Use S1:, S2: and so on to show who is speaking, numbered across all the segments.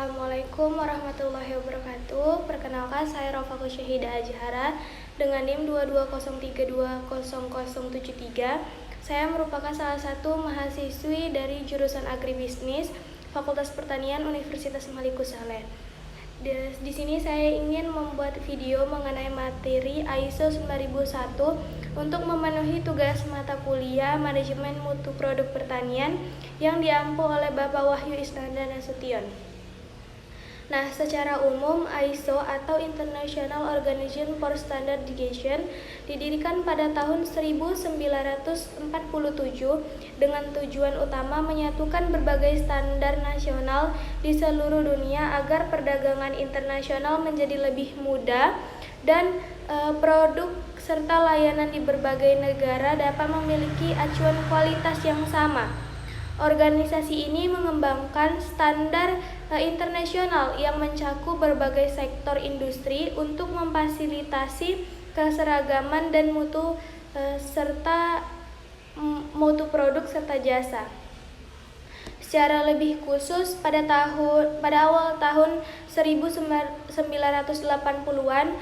S1: Assalamualaikum warahmatullahi wabarakatuh. Perkenalkan, saya Rofaku Syahidah Ajhara dengan NIM 2203200073. Saya merupakan salah satu mahasiswi dari jurusan Agribisnis Fakultas Pertanian Universitas Maliku Saleh. Di sini saya ingin membuat video mengenai materi ISO 9001 untuk memenuhi tugas mata kuliah Manajemen Mutu Produk Pertanian yang diampu oleh Bapak Wahyu Isnanda Nasution. Nah, secara umum ISO atau International Organization for Standardization didirikan pada tahun 1947 dengan tujuan utama menyatukan berbagai standar nasional di seluruh dunia agar perdagangan internasional menjadi lebih mudah dan produk serta layanan di berbagai negara dapat memiliki acuan kualitas yang sama. Organisasi ini mengembangkan standar internasional yang mencakup berbagai sektor industri untuk memfasilitasi keseragaman dan mutu produk serta jasa. Secara lebih khusus pada awal tahun 1980-an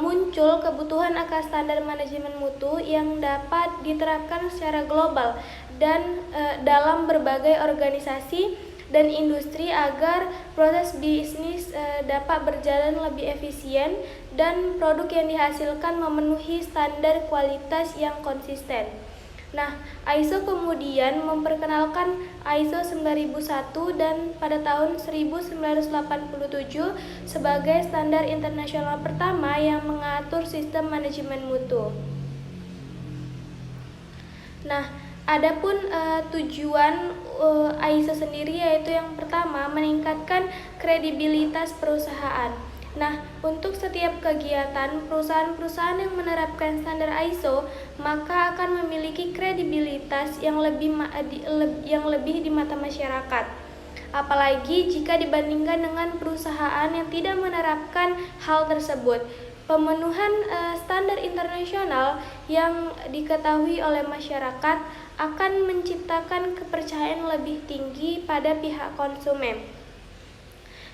S1: muncul kebutuhan akan standar manajemen mutu yang dapat diterapkan secara global dan dalam berbagai organisasi dan industri agar proses bisnis dapat berjalan lebih efisien dan produk yang dihasilkan memenuhi standar kualitas yang konsisten. Nah, ISO kemudian memperkenalkan ISO 9001 dan pada tahun 1987 sebagai standar internasional pertama yang mengatur sistem manajemen mutu. Nah, adapun tujuan ISO sendiri yaitu yang pertama meningkatkan kredibilitas perusahaan. Nah, untuk setiap kegiatan perusahaan-perusahaan yang menerapkan standar ISO maka akan memiliki kredibilitas yang lebih di mata masyarakat. Apalagi jika dibandingkan dengan perusahaan yang tidak menerapkan hal tersebut. Pemenuhan standar internasional yang diketahui oleh masyarakat akan menciptakan kepercayaan lebih tinggi pada pihak konsumen.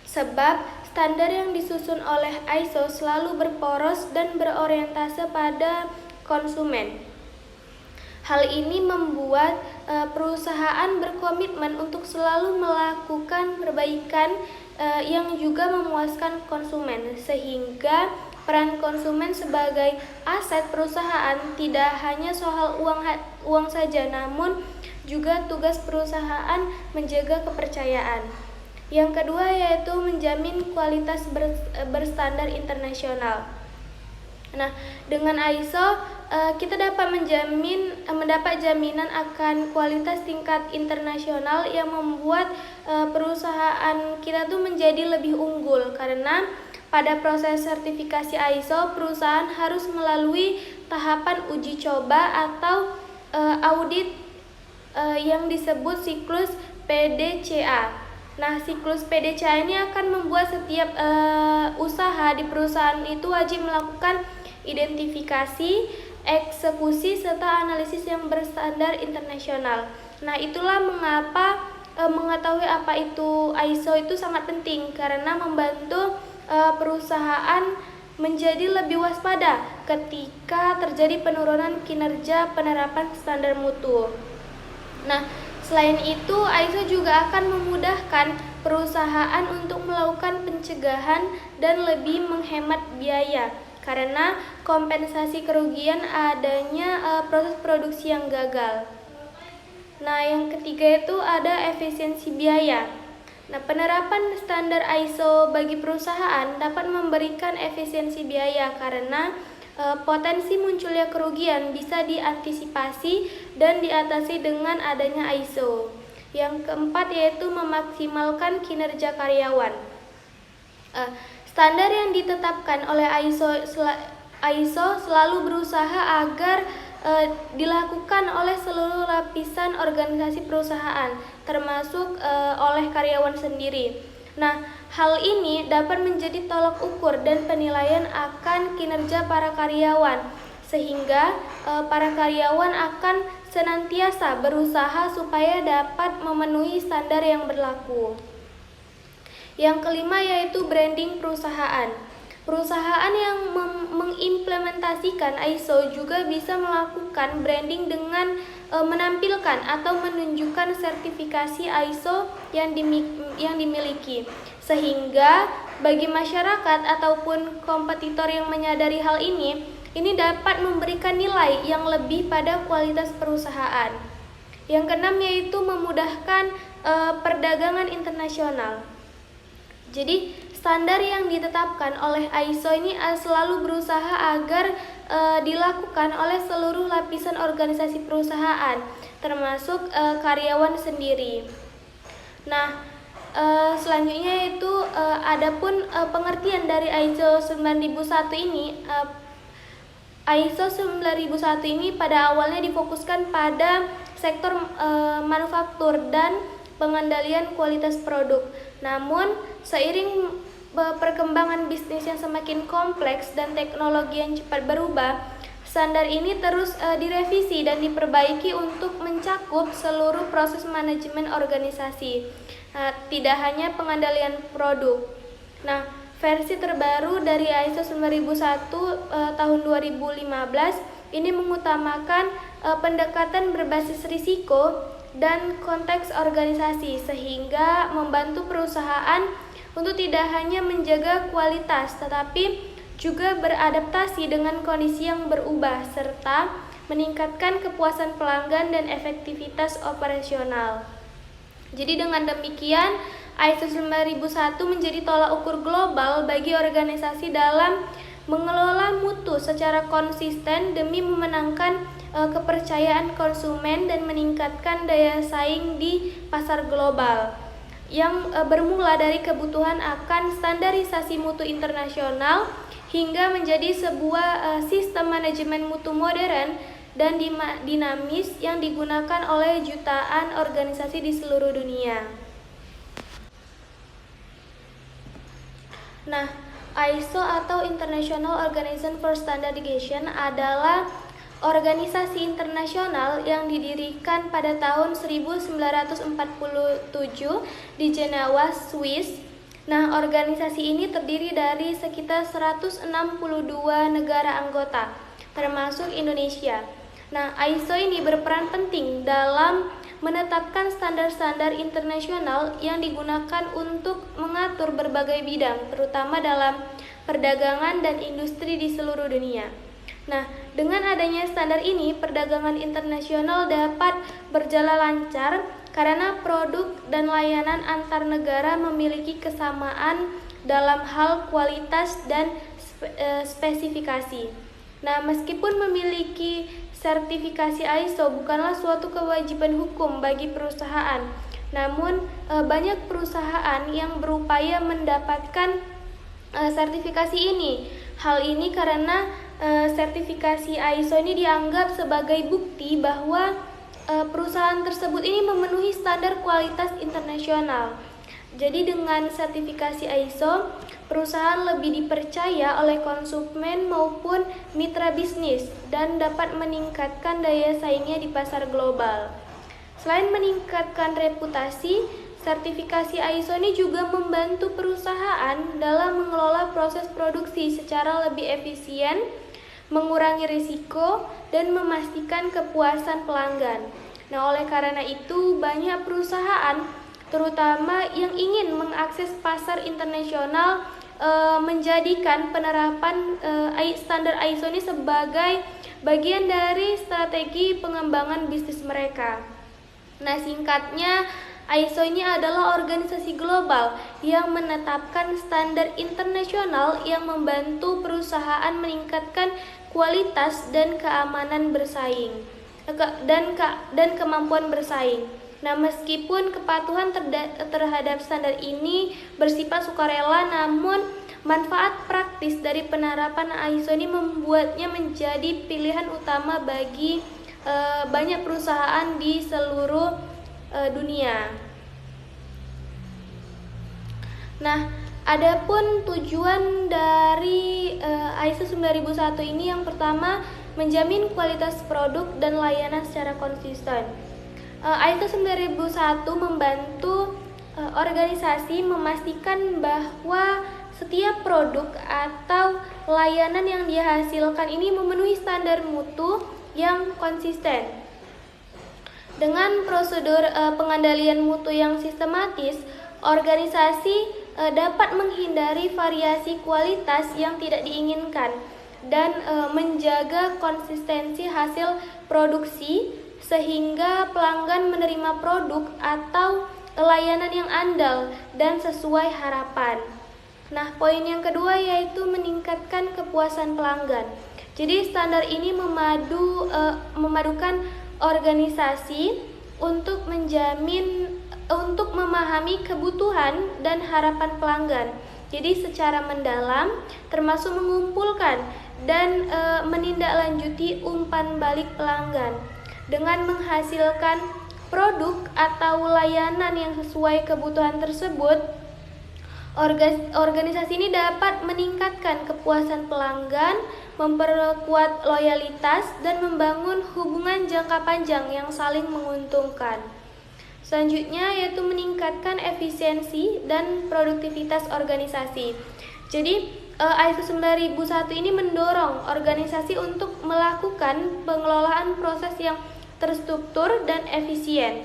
S1: Sebab standar yang disusun oleh ISO selalu berporos dan berorientase pada konsumen. Hal ini membuat perusahaan berkomitmen untuk selalu melakukan perbaikan yang juga memuaskan konsumen, sehingga peran konsumen sebagai aset perusahaan tidak hanya soal uang saja, namun juga tugas perusahaan menjaga kepercayaan. Yang kedua yaitu menjamin kualitas berstandar internasional. Nah, dengan ISO kita dapat mendapat jaminan akan kualitas tingkat internasional yang membuat perusahaan kita tuh menjadi lebih unggul karena pada proses sertifikasi ISO perusahaan harus melalui tahapan uji coba atau audit yang disebut siklus PDCA. Nah, siklus PDCA ini akan membuat setiap usaha di perusahaan itu wajib melakukan identifikasi, eksekusi, serta analisis yang berstandar internasional. Nah, itulah mengapa mengetahui apa itu ISO itu sangat penting karena membantu perusahaan menjadi lebih waspada ketika terjadi penurunan kinerja penerapan standar mutu. Nah, selain itu, ISO juga akan memudahkan perusahaan untuk melakukan pencegahan dan lebih menghemat biaya karena kompensasi kerugian adanya proses produksi yang gagal. Nah, yang ketiga itu ada efisiensi biaya. Nah, penerapan standar ISO bagi perusahaan dapat memberikan efisiensi biaya karena potensi munculnya kerugian bisa diantisipasi dan diatasi dengan adanya ISO. Yang keempat yaitu memaksimalkan kinerja karyawan. Standar yang ditetapkan oleh ISO selalu berusaha agar dilakukan oleh seluruh lapisan organisasi perusahaan, termasuk oleh karyawan sendiri. Nah, hal ini dapat menjadi tolak ukur dan penilaian akan kinerja para karyawan, sehingga para karyawan akan senantiasa berusaha supaya dapat memenuhi standar yang berlaku. Yang kelima yaitu branding perusahaan. Perusahaan yang mengimplementasikan ISO juga bisa melakukan branding dengan menampilkan atau menunjukkan sertifikasi ISO yang dimiliki, sehingga bagi masyarakat ataupun kompetitor yang menyadari hal ini dapat memberikan nilai yang lebih pada kualitas perusahaan. Yang keenam yaitu memudahkan perdagangan internasional. Jadi standar yang ditetapkan oleh ISO ini selalu berusaha agar dilakukan oleh seluruh lapisan organisasi perusahaan, termasuk karyawan sendiri. Nah, selanjutnya yaitu adapun pengertian dari ISO 9001 ini. ISO 9001 ini pada awalnya difokuskan pada sektor manufaktur dan pengendalian kualitas produk. Namun, seiring perkembangan bisnis yang semakin kompleks dan teknologi yang cepat berubah, standar ini terus direvisi dan diperbaiki untuk mencakup seluruh proses manajemen organisasi, tidak hanya pengendalian produk. Nah, versi terbaru dari ISO 9001 tahun 2015 ini mengutamakan pendekatan berbasis risiko dan konteks organisasi, sehingga membantu perusahaan untuk tidak hanya menjaga kualitas tetapi juga beradaptasi dengan kondisi yang berubah serta meningkatkan kepuasan pelanggan dan efektivitas operasional. Jadi dengan demikian ISO 9001 menjadi tolak ukur global bagi organisasi dalam mengelola mutu secara konsisten demi memenangkan kepercayaan konsumen dan meningkatkan daya saing di pasar global yang bermula dari kebutuhan akan standarisasi mutu internasional hingga menjadi sebuah sistem manajemen mutu modern dan dinamis yang digunakan oleh jutaan organisasi di seluruh dunia. Nah, ISO atau International Organization for Standardization adalah organisasi internasional yang didirikan pada tahun 1947 di Jenewa, Swiss. Nah, organisasi ini terdiri dari sekitar 162 negara anggota, termasuk Indonesia. Nah, ISO ini berperan penting dalam menetapkan standar-standar internasional yang digunakan untuk mengatur berbagai bidang, terutama dalam perdagangan dan industri di seluruh dunia. Nah, dengan adanya standar ini, perdagangan internasional dapat berjalan lancar karena produk dan layanan antar negara memiliki kesamaan dalam hal kualitas dan spesifikasi. Nah, meskipun memiliki sertifikasi ISO bukanlah suatu kewajiban hukum bagi perusahaan, namun banyak perusahaan yang berupaya mendapatkan sertifikasi ini. Hal ini karena sertifikasi ISO ini dianggap sebagai bukti bahwa perusahaan tersebut ini memenuhi standar kualitas internasional. Jadi dengan sertifikasi ISO, perusahaan lebih dipercaya oleh konsumen maupun mitra bisnis dan dapat meningkatkan daya saingnya di pasar global. Selain meningkatkan reputasi, sertifikasi ISO ini juga membantu perusahaan dalam mengelola proses produksi secara lebih efisien, mengurangi risiko, dan memastikan kepuasan pelanggan. Nah, oleh karena itu, banyak perusahaan, terutama yang ingin mengakses pasar internasional, menjadikan penerapan standar ISO ini sebagai bagian dari strategi pengembangan bisnis mereka. Nah, singkatnya, ISO ini adalah organisasi global yang menetapkan standar internasional yang membantu perusahaan meningkatkan kualitas dan keamanan bersaing dan kemampuan bersaing. Nah, meskipun kepatuhan terhadap standar ini bersifat sukarela, namun manfaat praktis dari penerapan ISO ini membuatnya menjadi pilihan utama bagi banyak perusahaan di seluruh dunia. Nah, adapun tujuan dari ISO 9001 ini yang pertama menjamin kualitas produk dan layanan secara konsisten. ISO 9001 membantu organisasi memastikan bahwa setiap produk atau layanan yang dihasilkan ini memenuhi standar mutu yang konsisten. Dengan prosedur pengendalian mutu yang sistematis, organisasi dapat menghindari variasi kualitas yang tidak diinginkan dan menjaga konsistensi hasil produksi sehingga pelanggan menerima produk atau layanan yang andal dan sesuai harapan. Nah, poin yang kedua yaitu meningkatkan kepuasan pelanggan. Jadi standar ini memadukan organisasi untuk memahami kebutuhan dan harapan pelanggan. Jadi secara mendalam termasuk mengumpulkan dan menindaklanjuti umpan balik pelanggan dengan menghasilkan produk atau layanan yang sesuai kebutuhan tersebut. Organisasi ini dapat meningkatkan kepuasan pelanggan, memperkuat loyalitas, dan membangun hubungan jangka panjang yang saling menguntungkan. Selanjutnya yaitu meningkatkan efisiensi dan produktivitas organisasi. Jadi ISO 9001 ini mendorong organisasi untuk melakukan pengelolaan proses yang terstruktur dan efisien,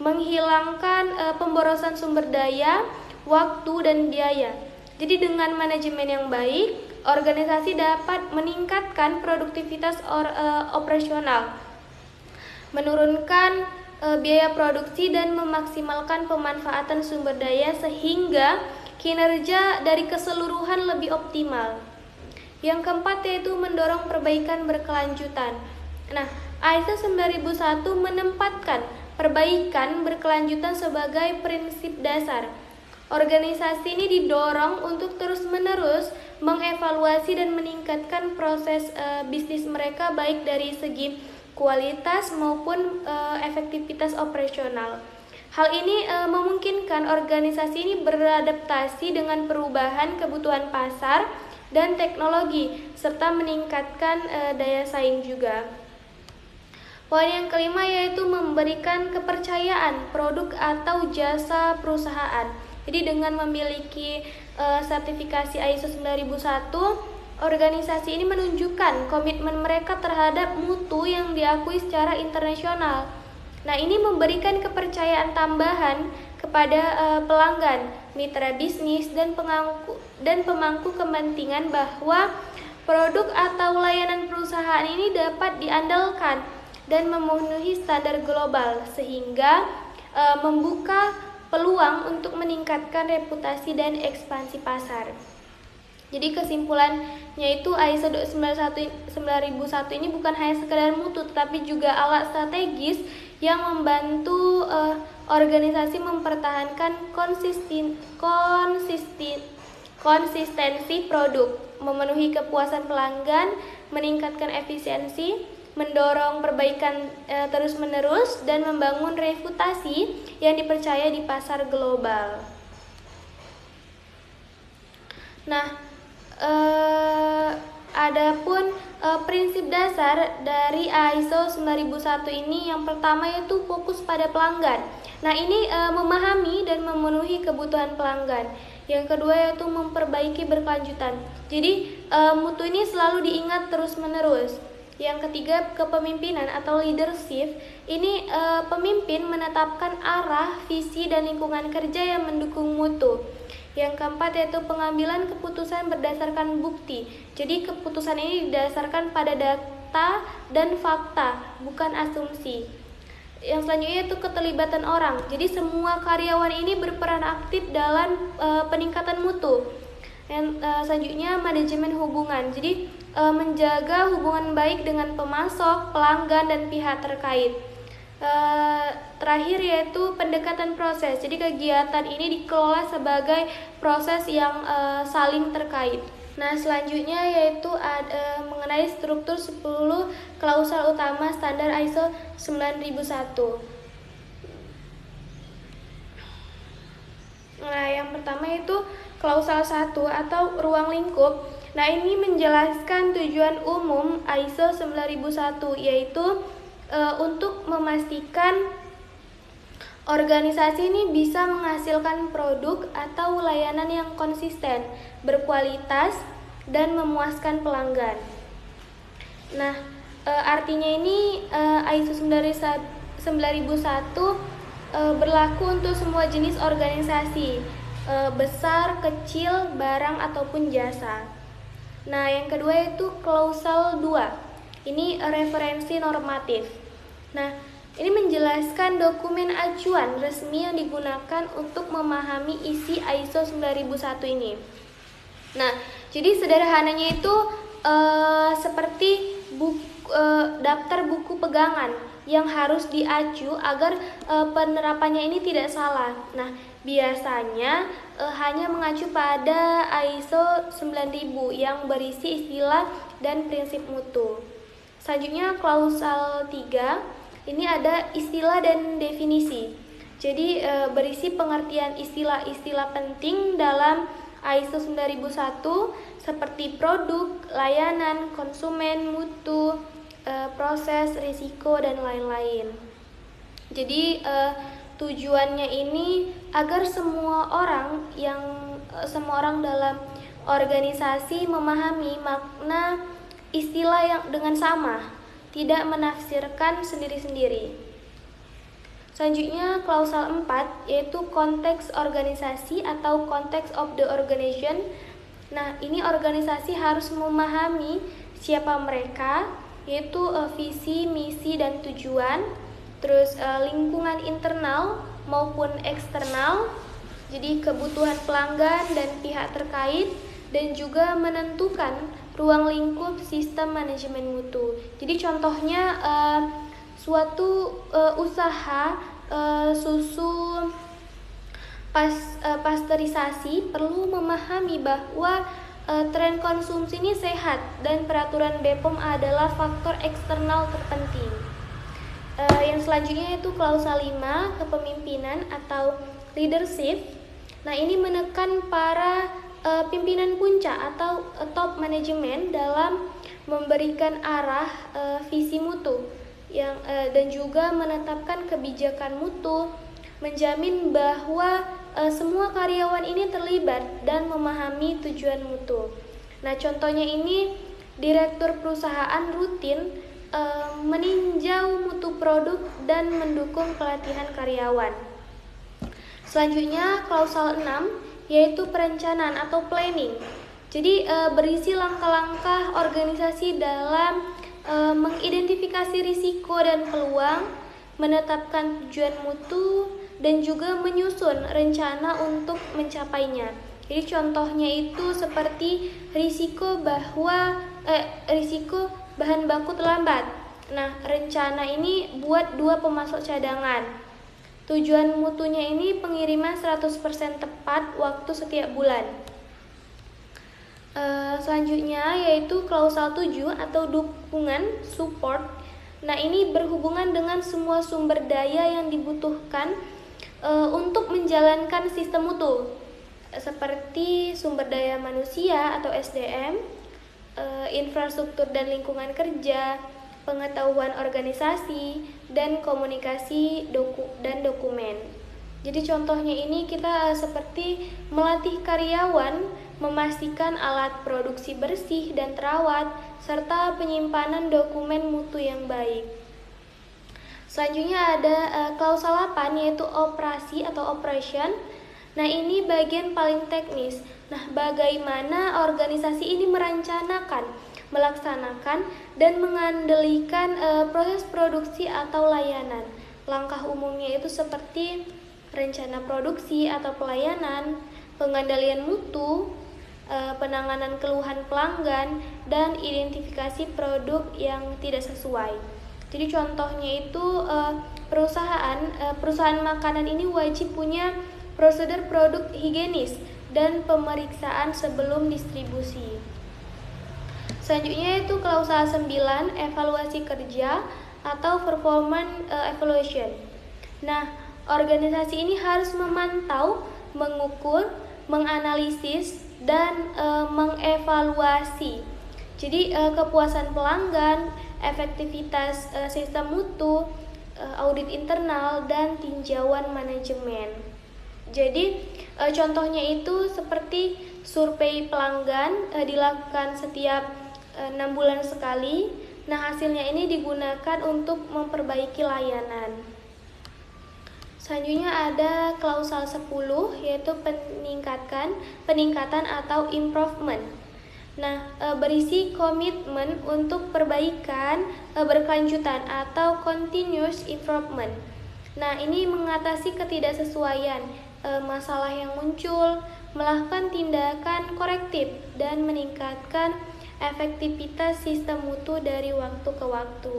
S1: menghilangkan pemborosan sumber daya, waktu, dan biaya. Jadi dengan manajemen yang baik, organisasi dapat meningkatkan produktivitas operasional, menurunkan biaya produksi, dan memaksimalkan pemanfaatan sumber daya sehingga kinerja dari keseluruhan lebih optimal. Yang keempat yaitu mendorong perbaikan berkelanjutan. Nah, ISO 9001 menempatkan perbaikan berkelanjutan sebagai prinsip dasar. Organisasi ini didorong untuk terus-menerus mengevaluasi dan meningkatkan proses bisnis mereka baik dari segi kualitas maupun efektivitas operasional. Hal ini memungkinkan organisasi ini beradaptasi dengan perubahan kebutuhan pasar dan teknologi serta meningkatkan daya saing juga. Poin yang kelima yaitu memberikan kepercayaan produk atau jasa perusahaan. Jadi dengan memiliki sertifikasi ISO 9001, organisasi ini menunjukkan komitmen mereka terhadap mutu yang diakui secara internasional. Nah, ini memberikan kepercayaan tambahan kepada pelanggan, mitra bisnis, dan pemangku kepentingan bahwa produk atau layanan perusahaan ini dapat diandalkan dan memenuhi standar global sehingga membuka peluang untuk meningkatkan reputasi dan ekspansi pasar. Jadi kesimpulannya itu ISO 9001 ini bukan hanya sekedar mutu tetapi juga alat strategis yang membantu organisasi mempertahankan konsistensi produk, memenuhi kepuasan pelanggan, meningkatkan efisiensi, mendorong perbaikan terus-menerus, dan membangun reputasi yang dipercaya di pasar global. Nah, adapun prinsip dasar dari ISO 9001 ini yang pertama yaitu fokus pada pelanggan. Nah, ini memahami dan memenuhi kebutuhan pelanggan. Yang kedua yaitu memperbaiki berkelanjutan. Jadi mutu ini selalu diingat terus-menerus. Yang ketiga, kepemimpinan atau leadership. Ini pemimpin menetapkan arah, visi, dan lingkungan kerja yang mendukung mutu. Yang keempat yaitu pengambilan keputusan berdasarkan bukti. Jadi keputusan ini didasarkan pada data dan fakta, bukan asumsi. Yang selanjutnya yaitu keterlibatan orang. Jadi semua karyawan ini berperan aktif dalam peningkatan mutu. Yang selanjutnya manajemen hubungan. Jadi menjaga hubungan baik dengan pemasok, pelanggan, dan pihak terkait. Terakhir yaitu pendekatan proses. Jadi kegiatan ini dikelola sebagai proses yang saling terkait. Nah, selanjutnya yaitu mengenai struktur 10 klausal utama standar ISO 9001. Nah, yang pertama itu klausal 1 atau ruang lingkup. Nah, ini menjelaskan tujuan umum ISO 9001 yaitu untuk memastikan Organisasi ini bisa menghasilkan produk atau layanan yang konsisten, berkualitas, dan memuaskan pelanggan. Nah, artinya ini ISO 9001 berlaku untuk semua jenis organisasi, besar, kecil, barang ataupun jasa. Nah, yang kedua itu klausal 2. Ini referensi normatif. Nah, ini menjelaskan dokumen acuan resmi yang digunakan untuk memahami isi ISO 9001 ini. Nah, jadi sederhananya itu seperti daftar buku pegangan yang harus diacu agar penerapannya ini tidak salah. Nah, biasanya hanya mengacu pada ISO 9000 yang berisi istilah dan prinsip mutu. Selanjutnya klausal 3. Ini ada istilah dan definisi. Jadi berisi pengertian istilah-istilah penting dalam ISO 9001 seperti produk, layanan, konsumen, mutu, proses, risiko, dan lain-lain. Jadi tujuannya ini agar semua orang dalam organisasi memahami makna istilah yang dengan sama, tidak menafsirkan sendiri-sendiri. Selanjutnya klausal 4 yaitu konteks organisasi atau context of the organization. Nah, ini organisasi harus memahami siapa mereka, yaitu visi, misi, dan tujuan, terus lingkungan internal maupun eksternal, jadi kebutuhan pelanggan dan pihak terkait, dan juga menentukan ruang lingkup sistem manajemen mutu. Jadi contohnya suatu usaha susu pasteurisasi perlu memahami bahwa tren konsumsi ini sehat dan peraturan BPOM adalah faktor eksternal terpenting. Yang selanjutnya yaitu klausal 5, kepemimpinan atau leadership. Nah, ini menekan para pimpinan puncak atau top manajemen dalam memberikan arah visi mutu dan juga menetapkan kebijakan mutu, menjamin bahwa semua karyawan ini terlibat dan memahami tujuan mutu. Nah, contohnya ini direktur perusahaan rutin meninjau mutu produk dan mendukung pelatihan karyawan. Selanjutnya klausal 6 yaitu perencanaan atau planning. Jadi berisi langkah-langkah organisasi dalam mengidentifikasi risiko dan peluang, menetapkan tujuan mutu, dan juga menyusun rencana untuk mencapainya. Jadi contohnya itu seperti risiko bahan baku terlambat. Nah, rencana ini buat 2 pemasok cadangan. Tujuan mutunya ini pengiriman 100% tepat waktu setiap bulan. Selanjutnya yaitu klausal 7 atau dukungan support. Nah, ini berhubungan dengan semua sumber daya yang dibutuhkan untuk menjalankan sistem mutu, seperti sumber daya manusia atau SDM, infrastruktur dan lingkungan kerja, pengetahuan organisasi, dan komunikasi dan dokumen. Jadi contohnya ini kita seperti melatih karyawan memastikan alat produksi bersih dan terawat, serta penyimpanan dokumen mutu yang baik. Selanjutnya ada klausal 8 yaitu operasi atau operation. Nah, ini bagian paling teknis. Nah, bagaimana organisasi ini merencanakan, melaksanakan, dan mengandalkan proses produksi atau layanan. Langkah umumnya itu seperti rencana produksi atau pelayanan, pengandalian mutu, penanganan keluhan pelanggan, dan identifikasi produk yang tidak sesuai. Jadi contohnya itu perusahaan makanan ini wajib punya prosedur produk higienis dan pemeriksaan sebelum distribusi. Selanjutnya itu klausal 9, evaluasi kerja atau performance evaluation. Nah, organisasi ini harus memantau, mengukur, menganalisis, dan mengevaluasi. Jadi kepuasan pelanggan, efektivitas sistem mutu, audit internal, dan tinjauan manajemen. Jadi contohnya itu seperti survei pelanggan dilakukan setiap 6 bulan sekali. Nah, hasilnya ini digunakan untuk memperbaiki layanan. Selanjutnya ada klausal 10, yaitu peningkatan atau improvement. Nah, berisi komitmen untuk perbaikan berkelanjutan atau continuous improvement. Nah, ini mengatasi ketidaksesuaian masalah yang muncul, melakukan tindakan korektif, dan meningkatkan efektivitas sistem mutu dari waktu ke waktu.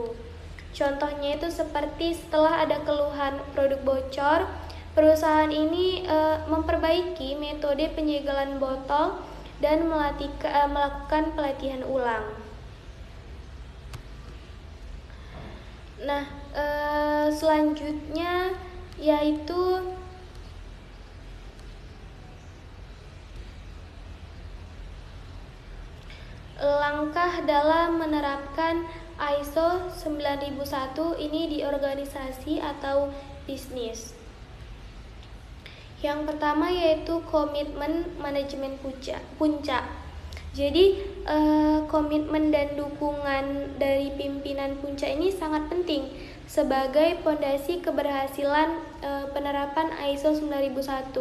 S1: Contohnya itu seperti setelah ada keluhan produk bocor, perusahaan ini memperbaiki metode penyegelan botol dan melakukan pelatihan ulang. Nah, selanjutnya yaitu langkah dalam menerapkan ISO 9001 ini di organisasi atau bisnis. Yang pertama yaitu komitmen manajemen puncak. Jadi komitmen dan dukungan dari pimpinan puncak ini sangat penting sebagai fondasi keberhasilan penerapan ISO 9001.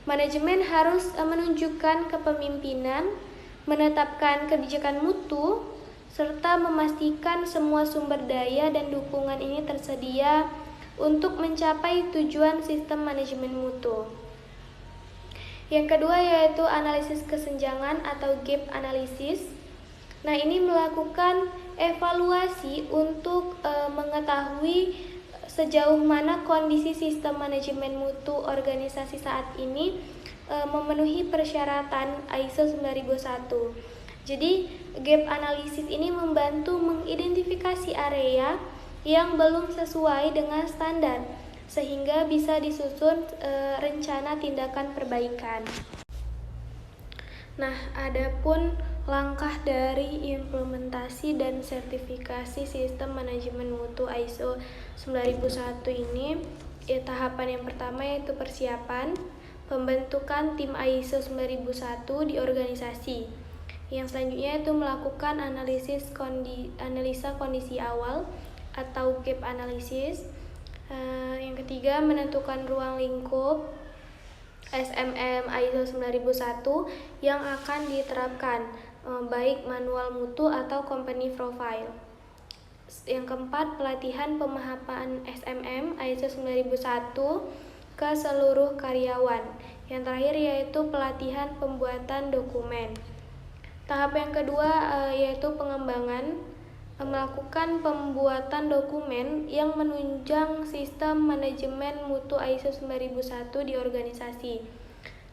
S1: Manajemen harus menunjukkan kepemimpinan, menetapkan kebijakan mutu, serta memastikan semua sumber daya dan dukungan ini tersedia untuk mencapai tujuan sistem manajemen mutu. Yang kedua yaitu analisis kesenjangan atau gap analysis. Nah, ini melakukan evaluasi untuk mengetahui sejauh mana kondisi sistem manajemen mutu organisasi saat ini memenuhi persyaratan ISO 9001. Jadi, gap analysis ini membantu mengidentifikasi area yang belum sesuai dengan standar, sehingga bisa disusun rencana tindakan perbaikan. Nah, adapun langkah dari implementasi dan sertifikasi sistem manajemen mutu ISO 9001 ini, tahapan yang pertama yaitu persiapan, pembentukan tim ISO 9001 di organisasi. Yang selanjutnya itu melakukan analisa kondisi awal atau gap analysis. Yang ketiga, menentukan ruang lingkup SMM ISO 9001 yang akan diterapkan, baik manual mutu atau company profile. Yang keempat, pelatihan pemahaman SMM ISO 9001 ke seluruh karyawan. Yang terakhir yaitu pelatihan pembuatan dokumen. Tahap yang kedua yaitu pengembangan, melakukan pembuatan dokumen yang menunjang sistem manajemen mutu ISO 9001 di organisasi.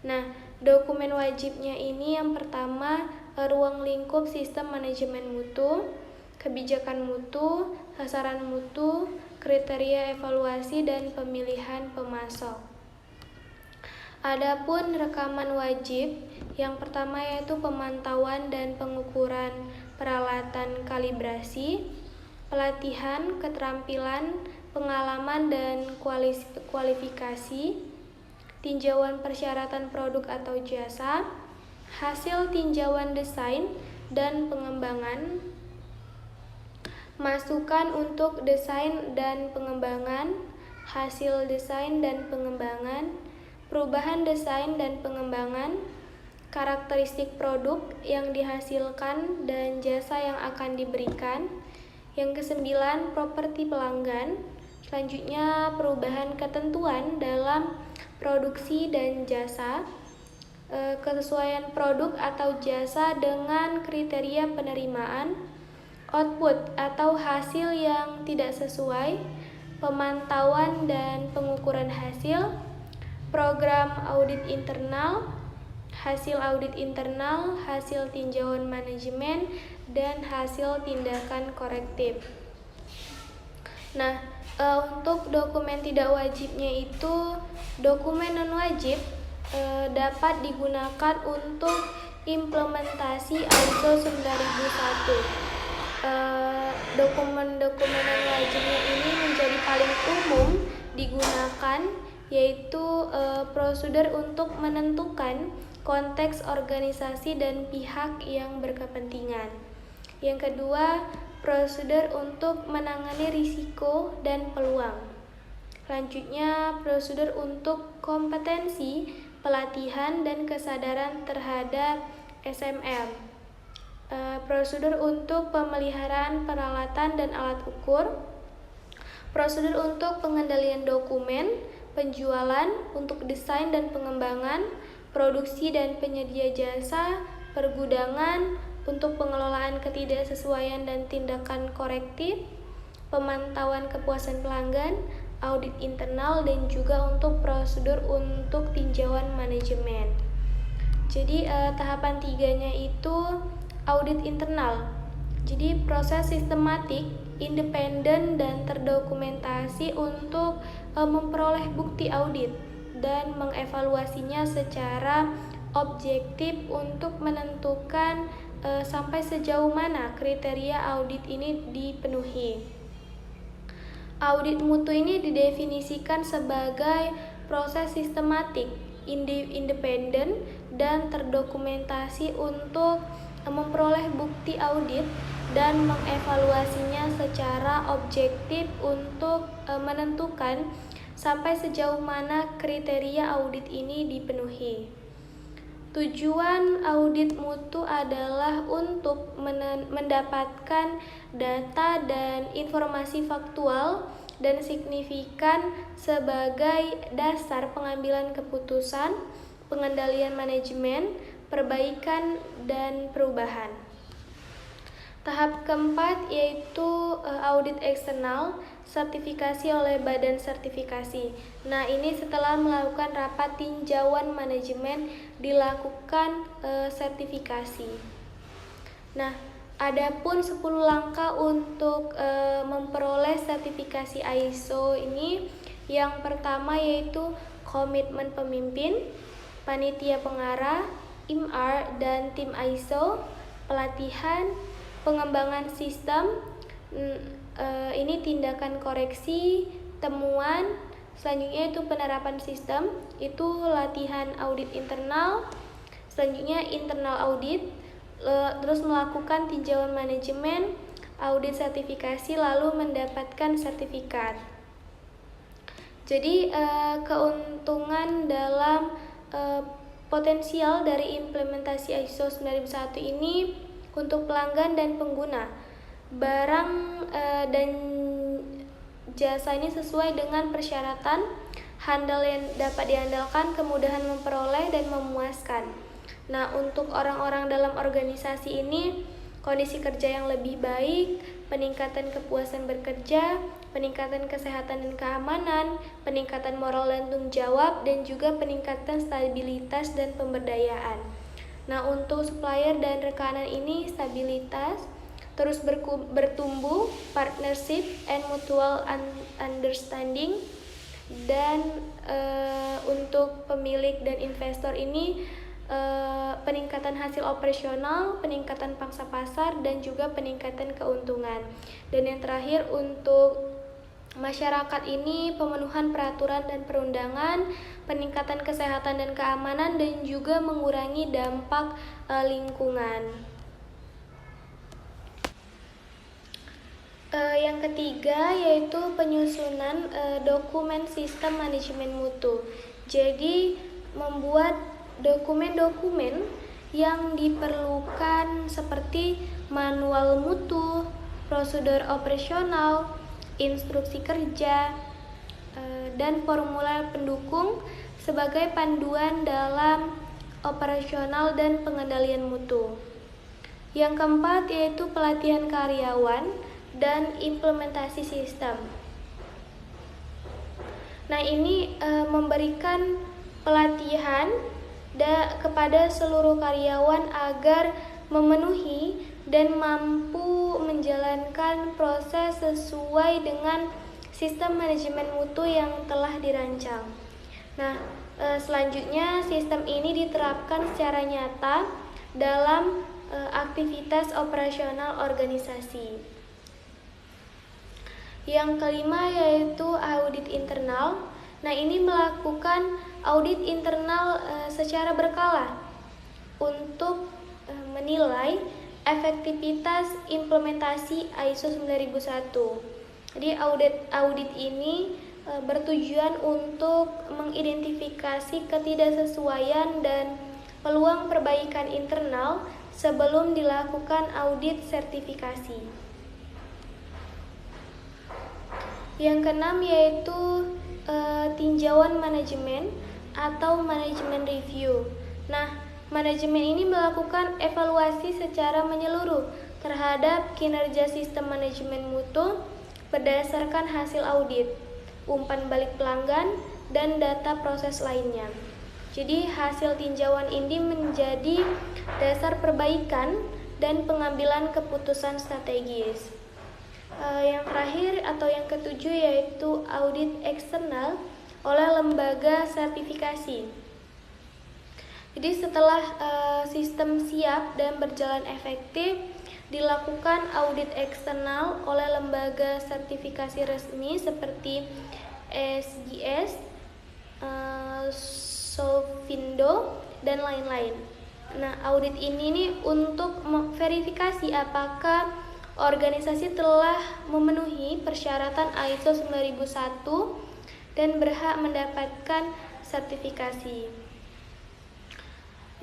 S1: Nah, dokumen wajibnya ini yang pertama ruang lingkup sistem manajemen mutu, kebijakan mutu, sasaran mutu, kriteria evaluasi, dan pemilihan pemasok. Adapun rekaman wajib, yang pertama yaitu pemantauan dan pengukuran peralatan kalibrasi, pelatihan, keterampilan, pengalaman dan kualifikasi, tinjauan persyaratan produk atau jasa, hasil tinjauan desain dan pengembangan, masukan untuk desain dan pengembangan, hasil desain dan pengembangan, perubahan desain dan pengembangan, karakteristik produk yang dihasilkan dan jasa yang akan diberikan. Yang kesembilan, properti pelanggan. Selanjutnya, perubahan ketentuan dalam produksi dan jasa, kesesuaian produk atau jasa dengan kriteria penerimaan, output atau hasil yang tidak sesuai, pemantauan dan pengukuran hasil, program audit internal, hasil audit internal, hasil tinjauan manajemen, dan hasil tindakan korektif. Nah, untuk dokumen tidak wajibnya itu, dokumen non wajib dapat digunakan untuk implementasi ISO 9001. Dokumen-dokumen yang wajibnya ini menjadi paling umum digunakan, yaitu prosedur untuk menentukan konteks organisasi dan pihak yang berkepentingan. Yang kedua, prosedur untuk menangani risiko dan peluang. Selanjutnya, prosedur untuk kompetensi, pelatihan, dan kesadaran terhadap SMM. Prosedur untuk pemeliharaan peralatan dan alat ukur. Prosedur untuk pengendalian dokumen, penjualan, untuk desain dan pengembangan, produksi dan penyedia jasa, pergudangan, untuk pengelolaan ketidaksesuaian dan tindakan korektif, pemantauan kepuasan pelanggan, audit internal, dan juga untuk prosedur untuk tinjauan manajemen. Jadi tahapan tiganya itu audit internal. Jadi proses sistematik, independen, dan terdokumentasi untuk memperoleh bukti audit dan mengevaluasinya secara objektif untuk menentukan sampai sejauh mana kriteria audit ini dipenuhi. Audit mutu ini didefinisikan sebagai proses sistematik, independen, dan terdokumentasi untuk memperoleh bukti audit dan mengevaluasinya secara objektif untuk menentukan sampai sejauh mana kriteria audit ini dipenuhi. Tujuan audit mutu adalah untuk mendapatkan data dan informasi faktual dan signifikan sebagai dasar pengambilan keputusan, pengendalian manajemen, perbaikan, dan perubahan. Tahap keempat yaitu audit eksternal, sertifikasi oleh badan sertifikasi. Nah, ini setelah melakukan rapat tinjauan manajemen dilakukan sertifikasi. Nah, adapun 10 langkah untuk memperoleh sertifikasi ISO ini, yang pertama yaitu komitmen pemimpin, panitia pengarah, IMR dan tim ISO, pelatihan, pengembangan sistem, ini tindakan koreksi, temuan, selanjutnya itu penerapan sistem, itu latihan audit internal, selanjutnya internal audit, terus melakukan tinjauan manajemen, audit sertifikasi, lalu mendapatkan sertifikat. Jadi keuntungan dalam potensial dari implementasi ISO 9001 ini untuk pelanggan dan pengguna. Barang dan jasa ini sesuai dengan persyaratan, handal yang dapat diandalkan, kemudahan memperoleh, dan memuaskan. Nah, untuk orang-orang dalam organisasi ini, kondisi kerja yang lebih baik, peningkatan kepuasan bekerja, peningkatan kesehatan dan keamanan, peningkatan moral dan tanggung jawab, dan juga peningkatan stabilitas dan pemberdayaan. Nah, untuk supplier dan rekanan ini stabilitas, terus bertumbuh, partnership and mutual understanding, dan untuk pemilik dan investor ini peningkatan hasil operasional, peningkatan pangsa pasar, dan juga peningkatan keuntungan. Dan yang terakhir untuk masyarakat ini pemenuhan peraturan dan perundangan, peningkatan kesehatan dan keamanan, dan juga mengurangi dampak lingkungan. Yang ketiga yaitu penyusunan dokumen sistem manajemen mutu. Jadi membuat dokumen-dokumen yang diperlukan seperti manual mutu, prosedur operasional, instruksi kerja, dan formulir pendukung sebagai panduan dalam operasional dan pengendalian mutu. Yang keempat yaitu pelatihan karyawan dan implementasi sistem. Nah, ini memberikan pelatihan kepada seluruh karyawan agar memenuhi dan mampu menjalankan proses sesuai dengan sistem manajemen mutu yang telah dirancang. Nah, selanjutnya sistem ini diterapkan secara nyata dalam aktivitas operasional organisasi. Yang kelima yaitu audit internal. Nah, ini melakukan audit internal secara berkala untuk menilai efektivitas implementasi ISO 9001. Jadi audit ini bertujuan untuk mengidentifikasi ketidaksesuaian dan peluang perbaikan internal sebelum dilakukan audit sertifikasi. Yang keenam yaitu tinjauan manajemen atau manajemen review. Nah, manajemen ini melakukan evaluasi secara menyeluruh terhadap kinerja sistem manajemen mutu berdasarkan hasil audit, umpan balik pelanggan, dan data proses lainnya. Jadi hasil tinjauan ini menjadi dasar perbaikan dan pengambilan keputusan strategis. Yang terakhir atau yang ketujuh yaitu audit eksternal oleh lembaga sertifikasi. Jadi setelah sistem siap dan berjalan efektif, dilakukan audit eksternal oleh lembaga sertifikasi resmi seperti SGS, Solvindo, dan lain-lain. Nah, audit ini nih untuk verifikasi apakah organisasi telah memenuhi persyaratan ISO 9001 dan berhak mendapatkan sertifikasi.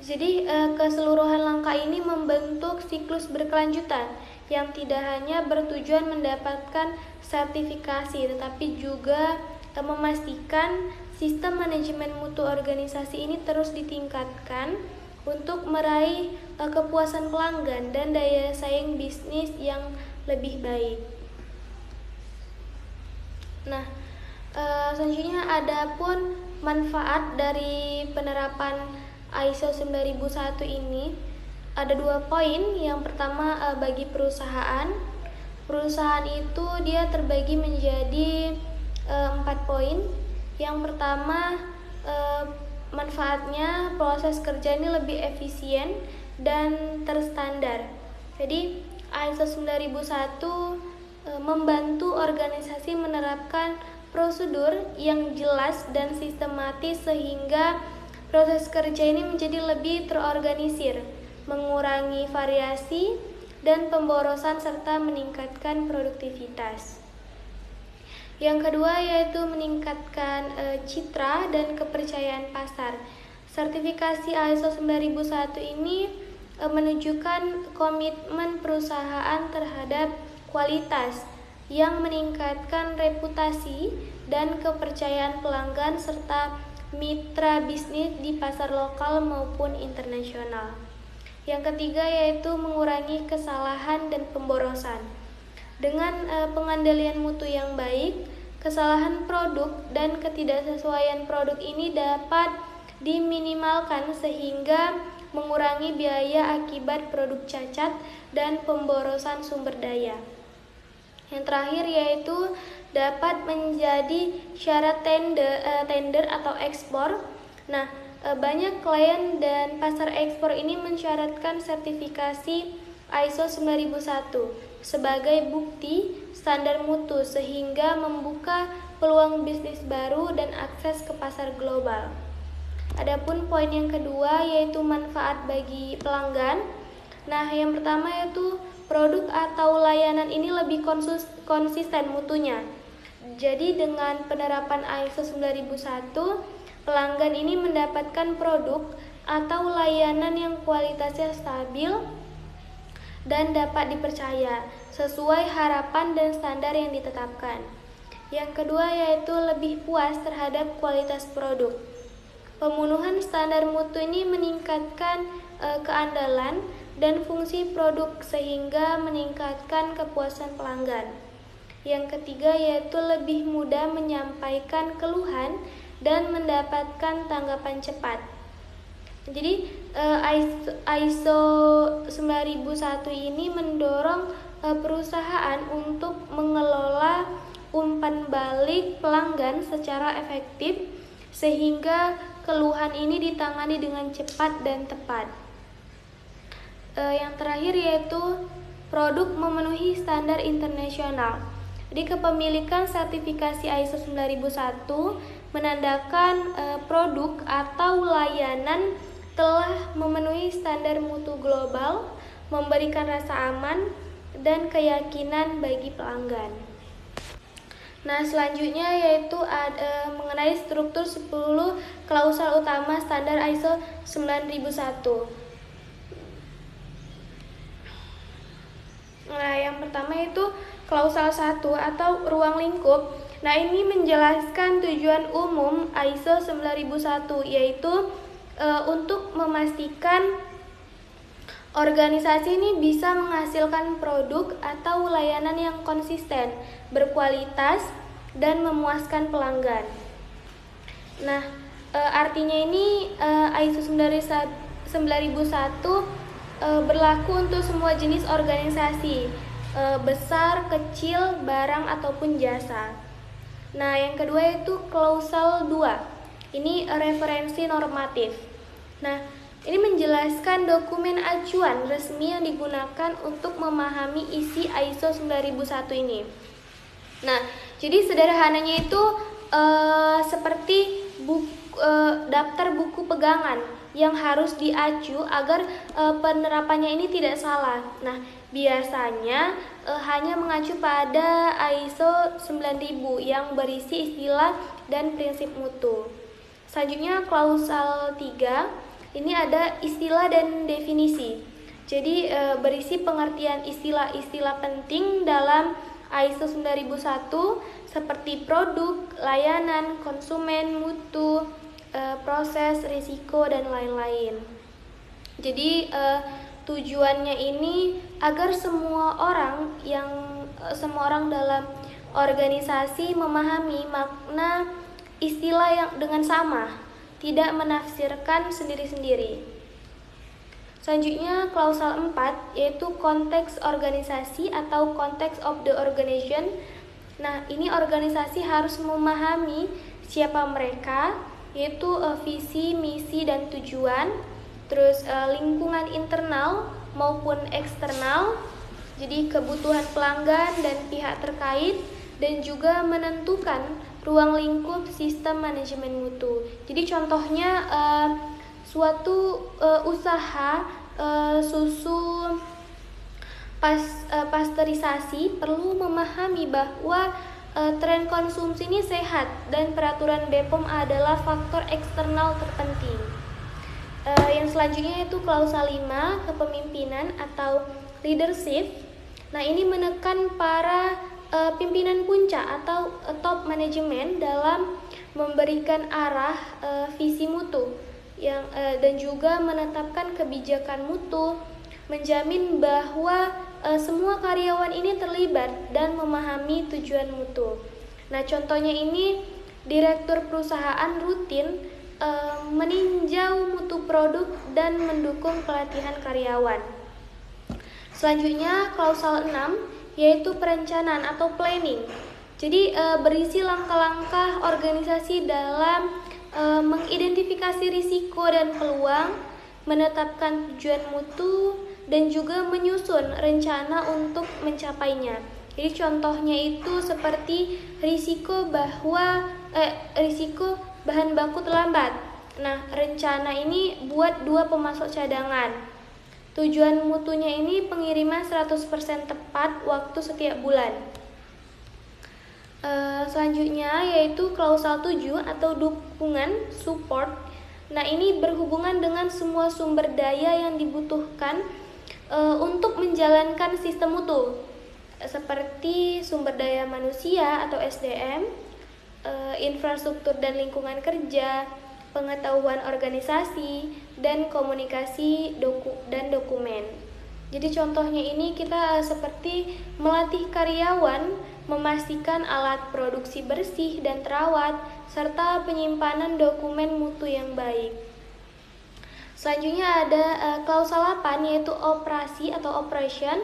S1: Jadi keseluruhan langkah ini membentuk siklus berkelanjutan yang tidak hanya bertujuan mendapatkan sertifikasi tetapi juga memastikan sistem manajemen mutu organisasi ini terus ditingkatkan untuk meraih kepuasan pelanggan dan daya saing bisnis yang lebih baik. Nah, selanjutnya ada pun manfaat dari penerapan ISO 9001 ini. Ada 2 poin. Yang pertama bagi perusahaan. Perusahaan itu dia terbagi menjadi 4 poin. Yang pertama manfaatnya proses kerja ini lebih efisien dan terstandar. Jadi ISO 9001 membantu organisasi menerapkan prosedur yang jelas dan sistematis sehingga proses kerja ini menjadi lebih terorganisir, mengurangi variasi dan pemborosan serta meningkatkan produktivitas. Yang kedua yaitu meningkatkan citra dan kepercayaan pasar. Sertifikasi ISO 9001 ini menunjukkan komitmen perusahaan terhadap kualitas yang meningkatkan reputasi dan kepercayaan pelanggan serta mitra bisnis di pasar lokal maupun internasional. Yang ketiga yaitu mengurangi kesalahan dan pemborosan. Dengan pengandalian mutu yang baik, kesalahan produk dan ketidaksesuaian produk ini dapat diminimalkan sehingga mengurangi biaya akibat produk cacat dan pemborosan sumber daya. Yang terakhir yaitu dapat menjadi syarat tender atau ekspor. Nah, banyak klien dan pasar ekspor ini mensyaratkan sertifikasi ISO 9001 sebagai bukti standar mutu sehingga membuka peluang bisnis baru dan akses ke pasar global. Adapun poin yang kedua yaitu manfaat bagi pelanggan. Nah, yang pertama yaitu produk atau layanan ini lebih konsisten mutunya. Jadi dengan penerapan ISO 9001, pelanggan ini mendapatkan produk atau layanan yang kualitasnya stabil dan dapat dipercaya sesuai harapan dan standar yang ditetapkan. Yang kedua yaitu lebih puas terhadap kualitas produk. Pemenuhan standar mutu ini meningkatkan keandalan dan fungsi produk sehingga meningkatkan kepuasan pelanggan. Yang ketiga yaitu lebih mudah menyampaikan keluhan dan mendapatkan tanggapan cepat. Jadi ISO 9001 ini mendorong perusahaan untuk mengelola umpan balik pelanggan secara efektif sehingga keluhan ini ditangani dengan cepat dan tepat. Yang terakhir yaitu produk memenuhi standar internasional. Jadi kepemilikan sertifikasi ISO 9001 menandakan produk atau layanan telah memenuhi standar mutu global, memberikan rasa aman dan keyakinan bagi pelanggan. Nah, selanjutnya yaitu mengenai struktur 10 klausal utama standar ISO 9001. Nah, yang pertama itu klausal 1 atau ruang lingkup. Nah, ini menjelaskan tujuan umum ISO 9001, yaitu untuk memastikan organisasi ini bisa menghasilkan produk atau layanan yang konsisten, berkualitas, dan memuaskan pelanggan. Nah, artinya ini ISO 9001 berlaku untuk semua jenis organisasi, besar, kecil, barang, ataupun jasa. Nah, yang kedua itu klausal 2. Ini referensi normatif. Nah, ini menjelaskan dokumen acuan resmi yang digunakan untuk memahami isi ISO 9001 ini. Nah, jadi sederhananya itu seperti daftar buku pegangan yang harus diacu agar penerapannya ini tidak salah. Nah, biasanya hanya mengacu pada ISO 9000 yang berisi istilah dan prinsip mutu. Selanjutnya klausal 3. Ini ada istilah dan definisi. Jadi berisi pengertian istilah-istilah penting dalam ISO 9001 seperti produk, layanan, konsumen, mutu, proses, risiko, dan lain-lain. Jadi tujuannya ini agar semua orang dalam organisasi memahami makna istilah yang dengan sama, tidak menafsirkan sendiri-sendiri. Selanjutnya klausal 4 yaitu konteks organisasi atau konteks of the organization. Nah, ini organisasi harus memahami siapa mereka, yaitu visi, misi, dan tujuan, terus lingkungan internal maupun eksternal, jadi kebutuhan pelanggan dan pihak terkait, dan juga menentukan ruang lingkup sistem manajemen mutu. Jadi contohnya suatu usaha susu pasteurisasi perlu memahami bahwa tren konsumsi ini sehat dan peraturan BPOM adalah faktor eksternal terpenting. Yang selanjutnya itu klausal 5, kepemimpinan atau leadership. Nah, ini menekan para pimpinan puncak atau top manajemen dalam memberikan arah visi mutu dan juga menetapkan kebijakan mutu, menjamin bahwa semua karyawan ini terlibat dan memahami tujuan mutu. Nah, contohnya ini direktur perusahaan rutin meninjau mutu produk dan mendukung pelatihan karyawan. Selanjutnya klausal 6 yaitu perencanaan atau planning. Jadi berisi langkah-langkah organisasi dalam mengidentifikasi risiko dan peluang, menetapkan tujuan mutu, dan juga menyusun rencana untuk mencapainya. Jadi contohnya itu seperti risiko bahan baku terlambat. Nah, rencana ini buat 2 pemasok cadangan. Tujuan mutunya ini pengiriman 100% tepat waktu setiap bulan. Selanjutnya yaitu klausal 7 atau dukungan, support. Nah, ini berhubungan dengan semua sumber daya yang dibutuhkan untuk menjalankan sistem mutu, seperti sumber daya manusia atau SDM, infrastruktur dan lingkungan kerja, pengetahuan organisasi, dan komunikasi dan dokumen. Jadi contohnya ini kita seperti melatih karyawan memastikan alat produksi bersih dan terawat, serta penyimpanan dokumen mutu yang baik. Selanjutnya ada klausal 8 yaitu operasi atau operation.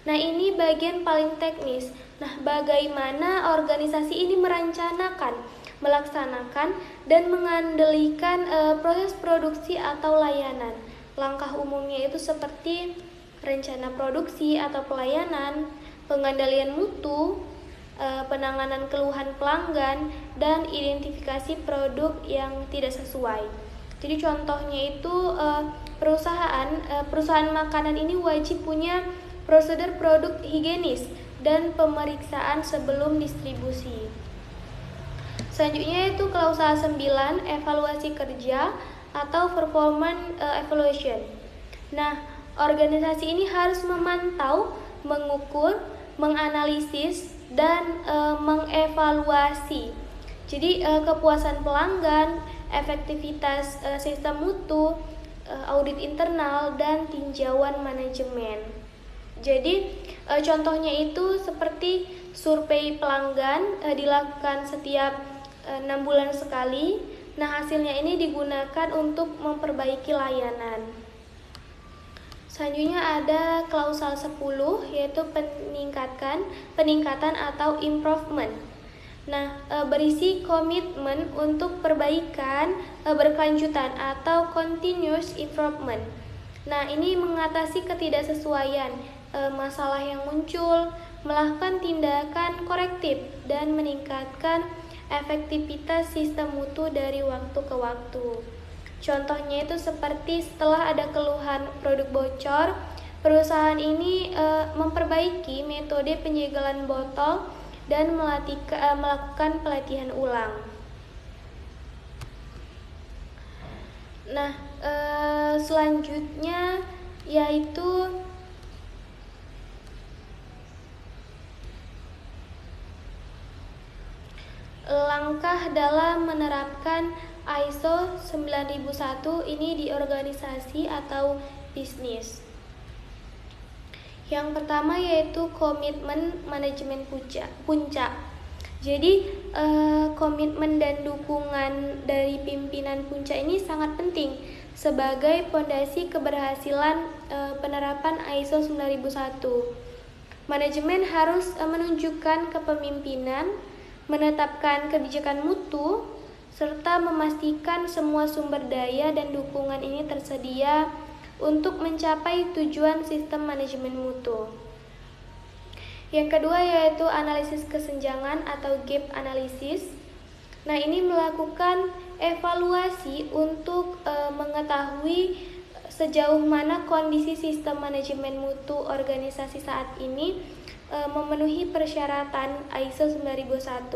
S1: Nah, ini bagian paling teknis. Nah, bagaimana organisasi ini merencanakan, melaksanakan, dan mengandalkan proses produksi atau layanan. Langkah umumnya itu seperti rencana produksi atau pelayanan, pengendalian mutu, penanganan keluhan pelanggan, dan identifikasi produk yang tidak sesuai. Jadi contohnya itu perusahaan makanan ini wajib punya prosedur produk higienis dan pemeriksaan sebelum distribusi. Selanjutnya itu klausa 9, evaluasi kerja atau performance evaluation. Nah, organisasi ini harus memantau, mengukur, menganalisis, dan mengevaluasi. Jadi kepuasan pelanggan, efektivitas sistem mutu, audit internal, dan tinjauan manajemen. Jadi contohnya itu seperti survei pelanggan dilakukan setiap 6 bulan sekali. Nah, hasilnya ini digunakan untuk memperbaiki layanan. Selanjutnya ada klausal 10, yaitu peningkatan atau improvement. Nah, berisi komitmen untuk perbaikan berkelanjutan atau continuous improvement. Nah, ini mengatasi ketidaksesuaian masalah yang muncul, melakukan tindakan korektif, dan meningkatkan efektivitas sistem mutu dari waktu ke waktu. Contohnya itu seperti setelah ada keluhan produk bocor, perusahaan ini memperbaiki metode penyegelan botol dan melakukan pelatihan ulang. Nah, selanjutnya yaitu langkah dalam menerapkan ISO 9001 ini di organisasi atau bisnis. Yang pertama yaitu komitmen manajemen puncak. Jadi komitmen dan dukungan dari pimpinan puncak ini sangat penting sebagai fondasi keberhasilan penerapan ISO 9001. Manajemen harus menunjukkan kepemimpinan, menetapkan kebijakan mutu, serta memastikan semua sumber daya dan dukungan ini tersedia untuk mencapai tujuan sistem manajemen mutu. Yang kedua yaitu analisis kesenjangan atau gap analysis. Nah, ini melakukan evaluasi untuk mengetahui sejauh mana kondisi sistem manajemen mutu organisasi saat ini memenuhi persyaratan ISO 9001.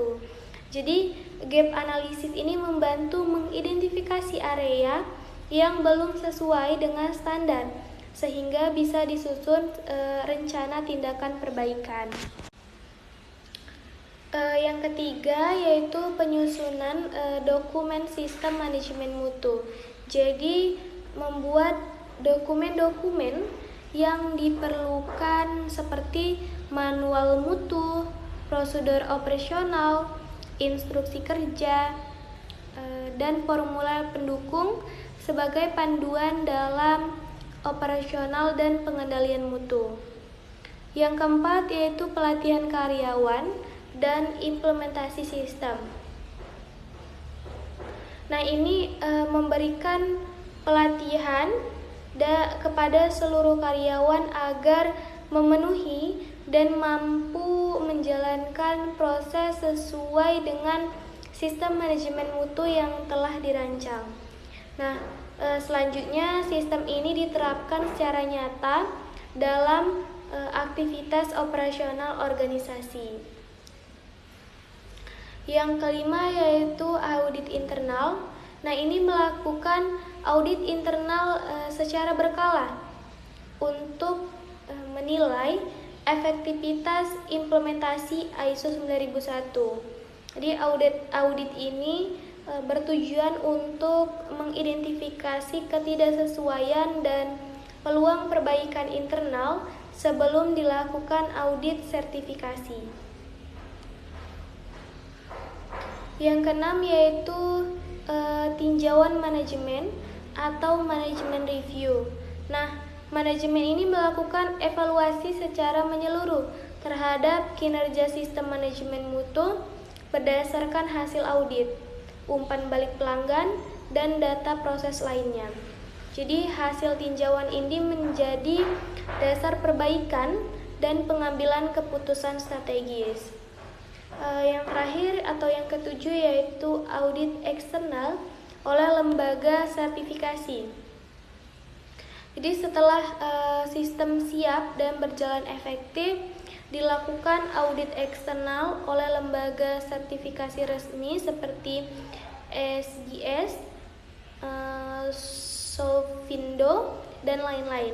S1: Jadi, gap analysis ini membantu mengidentifikasi area yang belum sesuai dengan standar, sehingga bisa disusun rencana tindakan perbaikan. Yang ketiga yaitu penyusunan dokumen sistem manajemen mutu. Jadi, membuat dokumen-dokumen yang diperlukan seperti manual mutu, prosedur operasional, instruksi kerja, dan formulir pendukung sebagai panduan dalam operasional dan pengendalian mutu. Yang keempat yaitu pelatihan karyawan dan implementasi sistem. Nah, ini memberikan pelatihan kepada seluruh karyawan agar memenuhi dan mampu menjalankan proses sesuai dengan sistem manajemen mutu yang telah dirancang. Nah, selanjutnya sistem ini diterapkan secara nyata dalam aktivitas operasional organisasi. Yang kelima yaitu audit internal. Nah, ini melakukan audit internal secara berkala untuk menilai efektivitas implementasi ISO 9001. Jadi audit ini bertujuan untuk mengidentifikasi ketidaksesuaian dan peluang perbaikan internal sebelum dilakukan audit sertifikasi. Yang keenam yaitu tinjauan manajemen atau manajemen review. Nah, manajemen ini melakukan evaluasi secara menyeluruh terhadap kinerja sistem manajemen mutu berdasarkan hasil audit, umpan balik pelanggan, dan data proses lainnya. Jadi hasil tinjauan ini menjadi dasar perbaikan dan pengambilan keputusan strategis. Yang terakhir atau yang ketujuh yaitu audit eksternal oleh lembaga sertifikasi. Jadi setelah sistem siap dan berjalan efektif, dilakukan audit eksternal oleh lembaga sertifikasi resmi seperti SGS, Solvindo, dan lain-lain.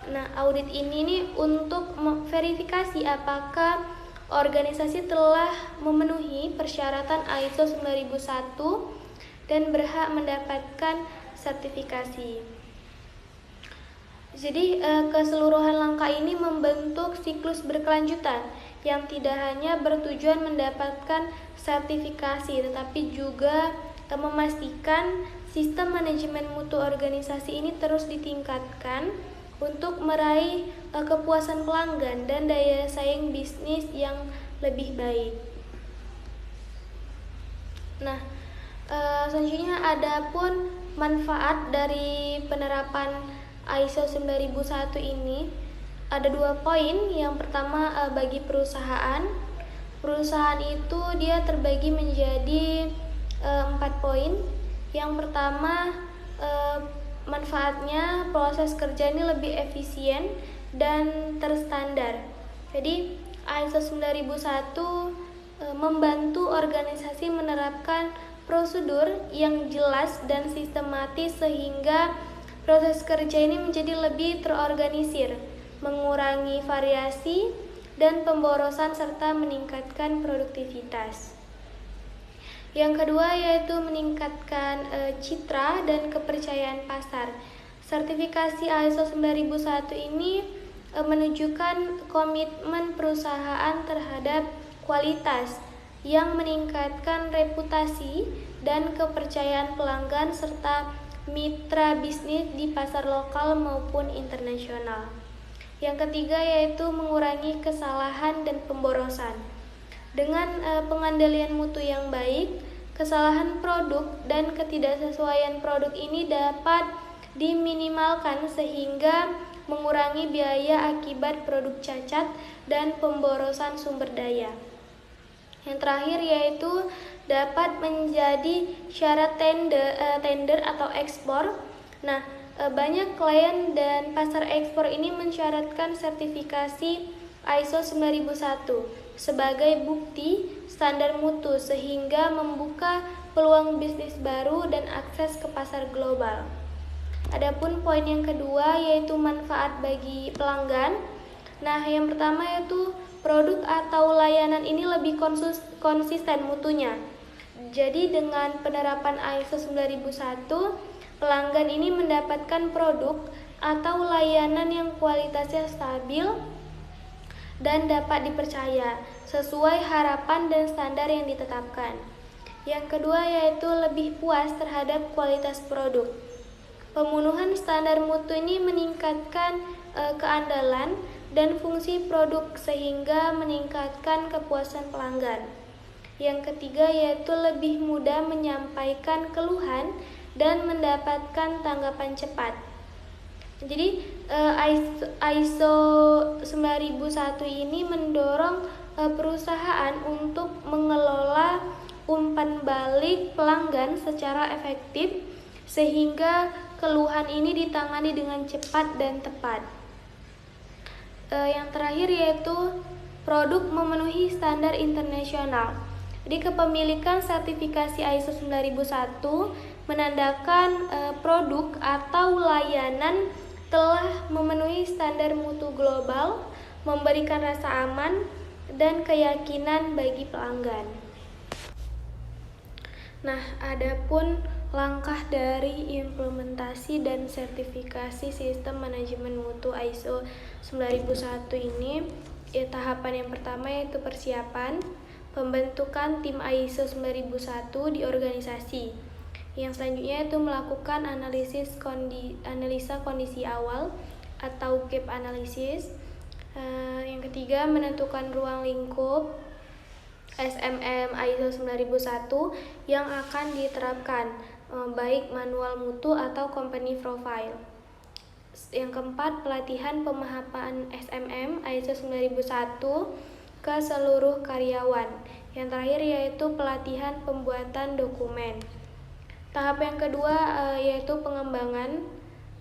S1: Nah, audit ini nih untuk verifikasi apakah organisasi telah memenuhi persyaratan ISO 9001 dan berhak mendapatkan sertifikasi. Jadi keseluruhan langkah ini membentuk siklus berkelanjutan yang tidak hanya bertujuan mendapatkan sertifikasi tetapi juga memastikan sistem manajemen mutu organisasi ini terus ditingkatkan untuk meraih kepuasan pelanggan dan daya saing bisnis yang lebih baik. Nah, selanjutnya ada pun manfaat dari penerapan ISO 9001 ini. Ada 2 poin. Yang pertama bagi perusahaan. Perusahaan itu dia terbagi menjadi 4 poin. Yang pertama, manfaatnya proses kerja ini lebih efisien dan terstandar. Jadi ISO 9001 membantu organisasi menerapkan prosedur yang jelas dan sistematis sehingga proses kerja ini menjadi lebih terorganisir, mengurangi variasi dan pemborosan serta meningkatkan produktivitas. Yang kedua yaitu meningkatkan citra dan kepercayaan pasar. Sertifikasi ISO 9001 ini menunjukkan komitmen perusahaan terhadap kualitas yang meningkatkan reputasi dan kepercayaan pelanggan serta mitra bisnis di pasar lokal maupun internasional. Yang ketiga yaitu mengurangi kesalahan dan pemborosan. Dengan pengandalian mutu yang baik, kesalahan produk dan ketidaksesuaian produk ini dapat diminimalkan sehingga mengurangi biaya akibat produk cacat dan pemborosan sumber daya. Yang terakhir yaitu dapat menjadi syarat tender atau ekspor. Nah, banyak klien dan pasar ekspor ini mensyaratkan sertifikasi ISO 9001 sebagai bukti standar mutu sehingga membuka peluang bisnis baru dan akses ke pasar global. Adapun poin yang kedua yaitu manfaat bagi pelanggan. Nah, yang pertama yaitu produk atau layanan ini lebih konsisten mutunya. Jadi dengan penerapan ISO 9001, pelanggan ini mendapatkan produk atau layanan yang kualitasnya stabil dan dapat dipercaya sesuai harapan dan standar yang ditetapkan. Yang kedua yaitu lebih puas terhadap kualitas produk. Pemenuhan standar mutu ini meningkatkan keandalan dan fungsi produk sehingga meningkatkan kepuasan pelanggan. Yang ketiga yaitu lebih mudah menyampaikan keluhan dan mendapatkan tanggapan cepat. Jadi ISO 9001 ini mendorong perusahaan untuk mengelola umpan balik pelanggan secara efektif sehingga keluhan ini ditangani dengan cepat dan tepat. Yang terakhir yaitu produk memenuhi standar internasional. Jadi kepemilikan sertifikasi ISO 9001 menandakan produk atau layanan telah memenuhi standar mutu global, memberikan rasa aman dan keyakinan bagi pelanggan. Nah, adapun langkah dari implementasi dan sertifikasi sistem manajemen mutu ISO 9001 ini, tahapan yang pertama yaitu persiapan, pembentukan tim ISO 9001 di organisasi. Yang selanjutnya itu melakukan analisa kondisi awal atau gap analysis. Yang ketiga menentukan ruang lingkup SMM ISO 9001 yang akan diterapkan. baik manual mutu atau company profile. Yang keempat, pelatihan pemahaman SMM ISO 9001 ke seluruh karyawan. Yang terakhir yaitu pelatihan pembuatan dokumen. Tahap yang kedua yaitu pengembangan,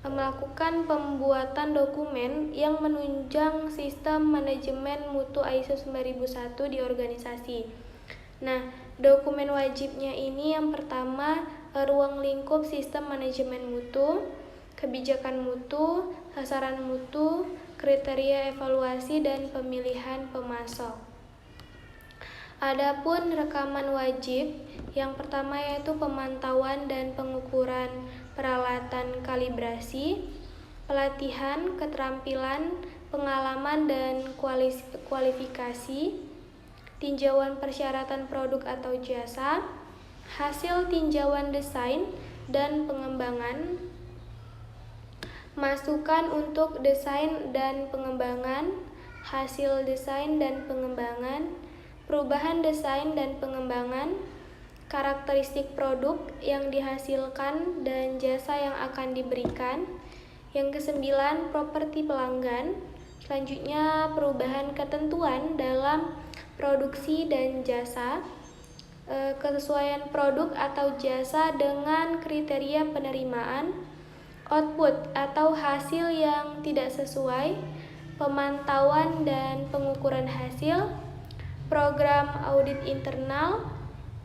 S1: melakukan pembuatan dokumen yang menunjang sistem manajemen mutu ISO 9001 di organisasi. Nah, dokumen wajibnya ini yang pertama ruang lingkup sistem manajemen mutu, kebijakan mutu, sasaran mutu, kriteria evaluasi dan pemilihan pemasok. Adapun rekaman wajib, yang pertama yaitu pemantauan dan pengukuran peralatan kalibrasi, pelatihan, keterampilan, pengalaman dan kualifikasi, tinjauan persyaratan produk atau jasa, hasil tinjauan desain dan pengembangan, masukan untuk desain dan pengembangan, hasil desain dan pengembangan, perubahan desain dan pengembangan, karakteristik produk yang dihasilkan dan jasa yang akan diberikan. Yang kesembilan, properti pelanggan. Selanjutnya, perubahan ketentuan dalam produksi dan jasa, kesesuaian produk atau jasa dengan kriteria penerimaan, output atau hasil yang tidak sesuai, pemantauan dan pengukuran hasil, program audit internal,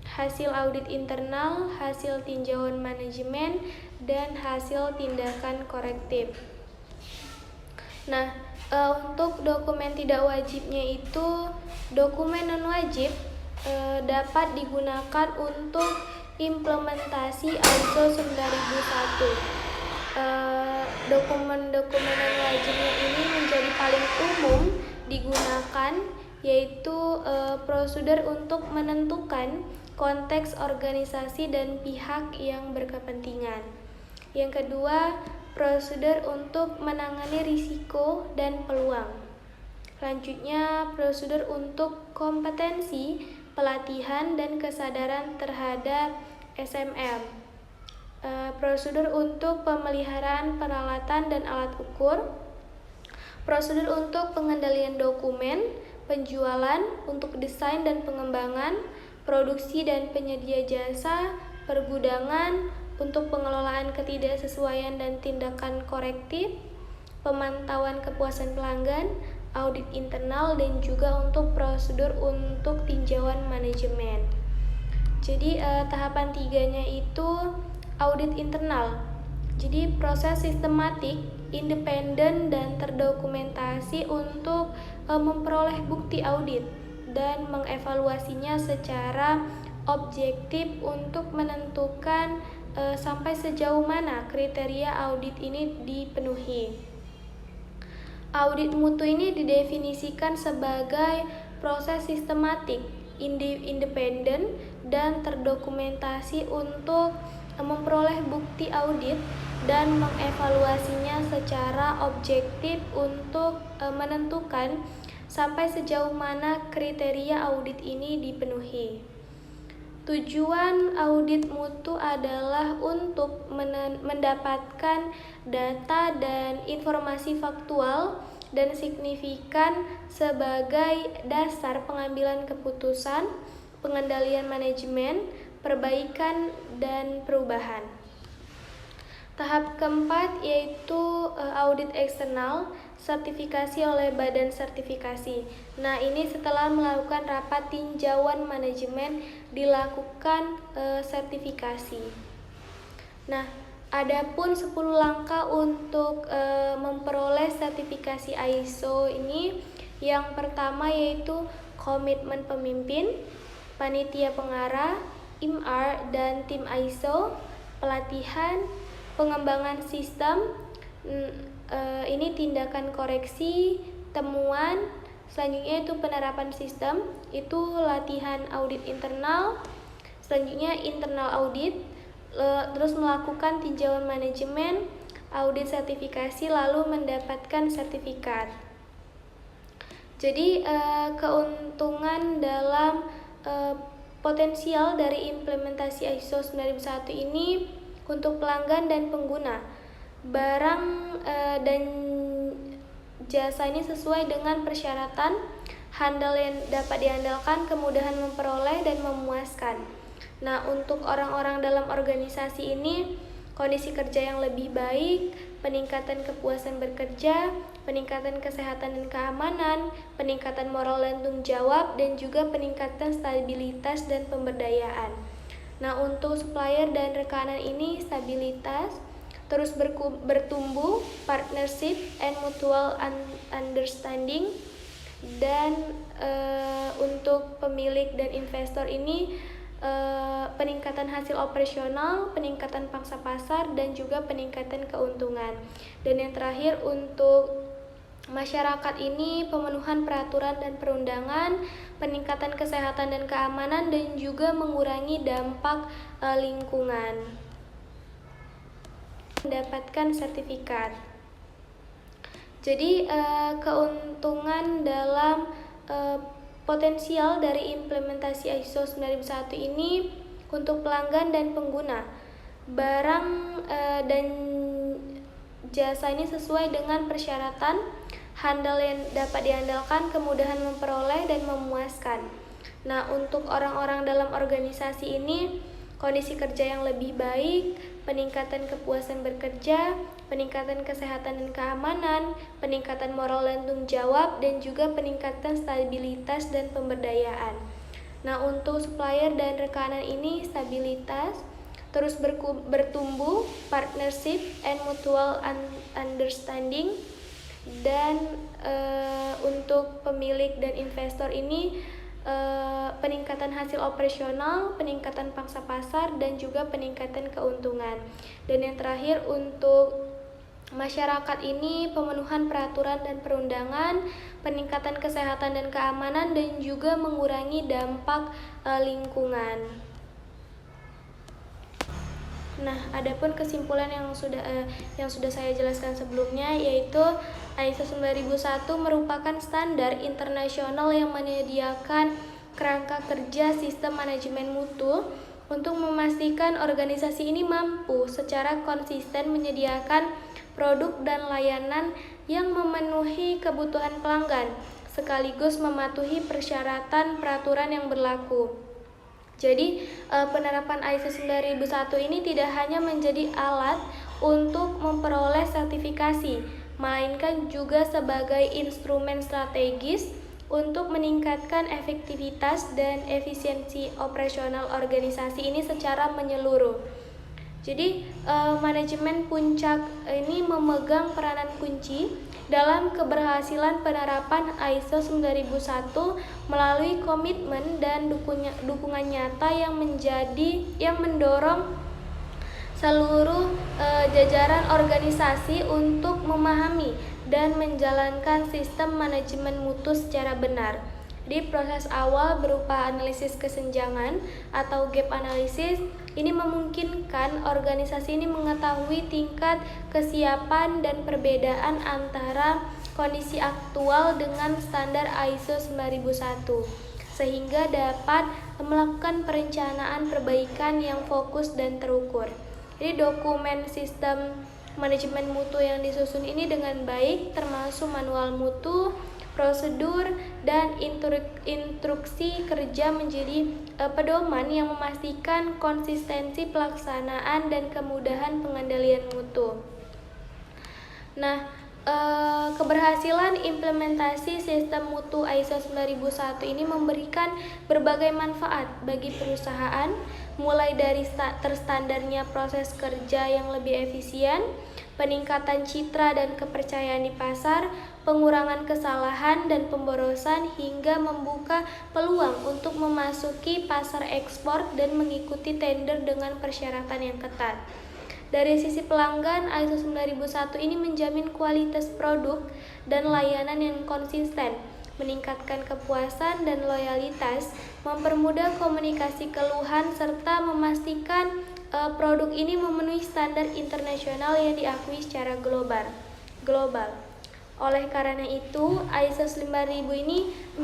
S1: hasil audit internal, hasil tinjauan manajemen, dan hasil tindakan korektif. Nah, untuk dokumen tidak wajibnya itu, dokumen non wajib dapat digunakan untuk implementasi ISO 9001. Dokumen-dokumen non wajibnya ini menjadi paling umum digunakan, yaitu prosedur untuk menentukan konteks organisasi dan pihak yang berkepentingan. Yang kedua, prosedur untuk menangani risiko dan peluang. Selanjutnya, prosedur untuk kompetensi, pelatihan, dan kesadaran terhadap SMM. Prosedur untuk pemeliharaan peralatan dan alat ukur, prosedur untuk pengendalian dokumen, penjualan, untuk desain dan pengembangan, produksi dan penyedia jasa, pergudangan, untuk pengelolaan ketidaksesuaian dan tindakan korektif, pemantauan kepuasan pelanggan, audit internal, dan juga untuk prosedur untuk tinjauan manajemen. Jadi tahapan tiganya itu audit internal. Jadi proses sistematik, independen, dan terdokumentasi untuk memperoleh bukti audit dan mengevaluasinya secara objektif untuk menentukan sampai sejauh mana kriteria audit ini dipenuhi. Audit mutu ini didefinisikan sebagai proses sistematik, independen, dan terdokumentasi untuk memperoleh bukti audit dan mengevaluasinya secara objektif untuk menentukan sampai sejauh mana kriteria audit ini dipenuhi. Tujuan audit mutu adalah untuk mendapatkan data dan informasi faktual dan signifikan sebagai dasar pengambilan keputusan, pengendalian manajemen, perbaikan, dan perubahan. Tahap keempat yaitu audit eksternal, sertifikasi oleh badan sertifikasi. Nah, ini setelah melakukan rapat tinjauan manajemen dilakukan sertifikasi. Nah, adapun 10 langkah untuk memperoleh sertifikasi ISO ini, yang pertama yaitu komitmen pemimpin, panitia pengarah, IMR, dan tim ISO, pelatihan, pengembangan sistem, ini tindakan koreksi, temuan, selanjutnya itu penerapan sistem, itu latihan audit internal, selanjutnya internal audit, terus melakukan tinjauan manajemen, audit sertifikasi, lalu mendapatkan sertifikat. Jadi keuntungan dalam potensial dari implementasi ISO 9001 ini untuk pelanggan dan pengguna. Barang dan jasa ini sesuai dengan persyaratan, handal yang dapat diandalkan, kemudahan memperoleh dan memuaskan. Nah, untuk orang-orang dalam organisasi ini, kondisi kerja yang lebih baik, peningkatan kepuasan bekerja, peningkatan kesehatan dan keamanan, peningkatan moral dan tanggung jawab, dan juga peningkatan stabilitas dan pemberdayaan. Nah, untuk supplier dan rekanan ini stabilitas, terus bertumbuh, partnership and mutual understanding, dan untuk pemilik dan investor ini peningkatan hasil operasional, peningkatan pangsa pasar, dan juga peningkatan keuntungan. Dan yang terakhir untuk masyarakat ini pemenuhan peraturan dan perundangan, peningkatan kesehatan dan keamanan, dan juga mengurangi dampak lingkungan. Mendapatkan sertifikat. Jadi keuntungan dalam potensial dari implementasi ISO 9001 ini untuk pelanggan dan pengguna. Barang dan jasa ini sesuai dengan persyaratan, handal yang dapat diandalkan, kemudahan memperoleh dan memuaskan. Nah, untuk orang-orang dalam organisasi ini, kondisi kerja yang lebih baik, peningkatan kepuasan bekerja, peningkatan kesehatan dan keamanan, peningkatan moral dan tanggung jawab, dan juga peningkatan stabilitas dan pemberdayaan. Nah, untuk supplier dan rekanan ini stabilitas, terus bertumbuh, partnership and mutual understanding, dan untuk pemilik dan investor ini peningkatan hasil operasional, peningkatan pangsa pasar, dan juga peningkatan keuntungan. Dan yang terakhir untuk masyarakat ini pemenuhan peraturan dan perundangan, peningkatan kesehatan dan keamanan, dan juga mengurangi dampak lingkungan. Nah, adapun kesimpulan yang sudah saya jelaskan sebelumnya, yaitu ISO 9001 merupakan standar internasional yang menyediakan kerangka kerja sistem manajemen mutu untuk memastikan organisasi ini mampu secara konsisten menyediakan produk dan layanan yang memenuhi kebutuhan pelanggan, sekaligus mematuhi persyaratan peraturan yang berlaku. Jadi, penerapan ISO 9001 ini tidak hanya menjadi alat untuk memperoleh sertifikasi, melainkan juga sebagai instrumen strategis untuk meningkatkan efektivitas dan efisiensi operasional organisasi ini secara menyeluruh. Jadi, manajemen puncak ini memegang peranan kunci dalam keberhasilan penerapan ISO 9001 melalui komitmen dan dukungan nyata yang mendorong seluruh jajaran organisasi untuk memahami dan menjalankan sistem manajemen mutu secara benar. Di proses awal berupa analisis kesenjangan atau gap analysis, ini memungkinkan organisasi ini mengetahui tingkat kesiapan dan perbedaan antara kondisi aktual dengan standar ISO 9001, sehingga dapat melakukan perencanaan perbaikan yang fokus dan terukur. Jadi dokumen sistem manajemen mutu yang disusun ini dengan baik, termasuk manual mutu, prosedur, dan instruksi kerja menjadi pedoman yang memastikan konsistensi pelaksanaan dan kemudahan pengendalian mutu. Nah, keberhasilan implementasi sistem mutu ISO 9001 ini memberikan berbagai manfaat bagi perusahaan, mulai dari terstandarnya proses kerja yang lebih efisien, peningkatan citra dan kepercayaan di pasar, pengurangan kesalahan dan pemborosan, hingga membuka peluang untuk memasuki pasar ekspor dan mengikuti tender dengan persyaratan yang ketat. Dari sisi pelanggan, ISO 9001 ini menjamin kualitas produk dan layanan yang konsisten, meningkatkan kepuasan dan loyalitas, mempermudah komunikasi keluhan, serta memastikan produk ini memenuhi standar internasional yang diakui secara global. Oleh karena itu, ISO 9001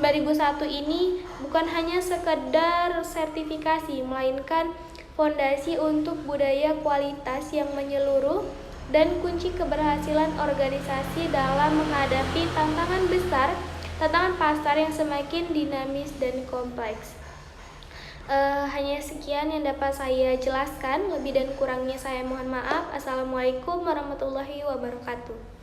S1: ini bukan hanya sekedar sertifikasi, melainkan fondasi untuk budaya kualitas yang menyeluruh dan kunci keberhasilan organisasi dalam menghadapi tantangan pasar yang semakin dinamis dan kompleks. Hanya sekian yang dapat saya jelaskan, lebih dan kurangnya saya mohon maaf. Assalamualaikum warahmatullahi wabarakatuh.